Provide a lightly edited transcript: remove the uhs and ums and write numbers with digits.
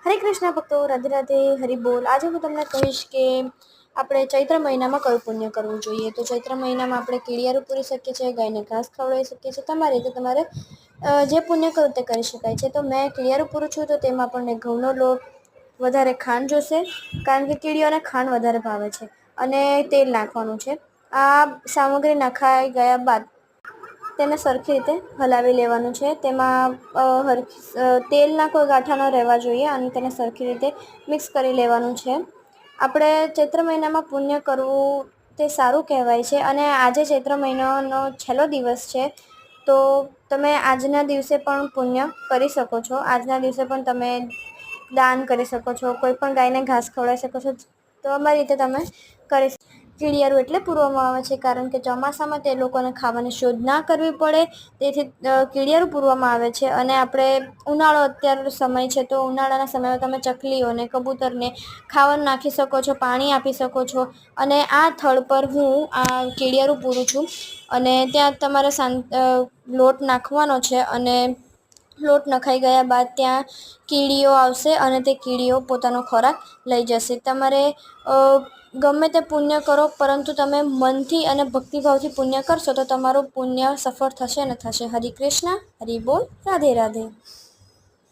હરે કૃષ્ણ ભક્તો, રાધે રાધે, હરિ બોલ. આજે હું તમને કહીશ કે આપણે ચૈત્ર મહિનામાં કયું પુણ્ય કરવું જોઈએ. તો ચૈત્ર મહિનામાં આપણે કીડિયારું પૂરી શકીએ છીએ, ગાયને ઘાસ ખવડાવી શકીએ છીએ. તમારી રીતે તમારે જે પુણ્ય કરવું તે કરી શકાય છે. તો મેં કીડિયારું પૂરું છું, તો તેમાં આપણને ઘઉંનો લોટ, વધારે ખાંડ જોશે, કારણ કે કીડીઓને ખાંડ વધારે ભાવે છે, અને તેલ નાખવાનું છે. આ સામગ્રી નખાઈ ગયા બાદ તેને સરખી રીતે હલાવી લેવાનું છે. તેમાં તેલના કોઈ ગાંઠા ન રહેવા જોઈએ, અને તેને સરખી રીતે મિક્સ કરી લેવાનું છે. આપણે ચૈત્ર મહિનામાં પુણ્ય કરવું તે સારું કહેવાય છે, અને આજે ચૈત્ર મહિનાનો છેલ્લો દિવસ છે. તો તમે આજના દિવસે પણ પુણ્ય કરી શકો છો. આજના દિવસે પણ તમે દાન કરી શકો છો, કોઈ પણ ગાયને ઘાસ ખવડાવી શકો છો. તો અમારી રીતે તમે કરી શકો. કીડિયારું એટલે પૂરવામાં આવે છે, કારણ કે ચોમાસામાં તે લોકોને ખાવાની શોધ ના કરવી પડે, તેથી કીડિયારું પૂરવામાં આવે છે. અને આપણે ઉનાળો અત્યારનો સમય છે, તો ઉનાળાના સમયમાં તમે ચકલીઓને, કબૂતરને ખાવાનું નાખી શકો છો, પાણી આપી શકો છો. અને આ થળ પર હું આ કીડિયારું પૂરું છું, અને ત્યાં તમારે લોટ નાખવાનો છે, અને લોટ નખાઈ ગયા બાદ ત્યાં કીડીઓ આવશે, અને તે કીડીઓ પોતાનો ખોરાક લઈ જશે. તમારે ગમે તે પુણ્ય કરો, પરંતુ તમે મનથી અને ભક્તિભાવથી પુણ્ય કરશો તો તમારું પુણ્ય સફળ થશે ને થશે. હરે કૃષ્ણ, હરિ બોલ, રાધે રાધે.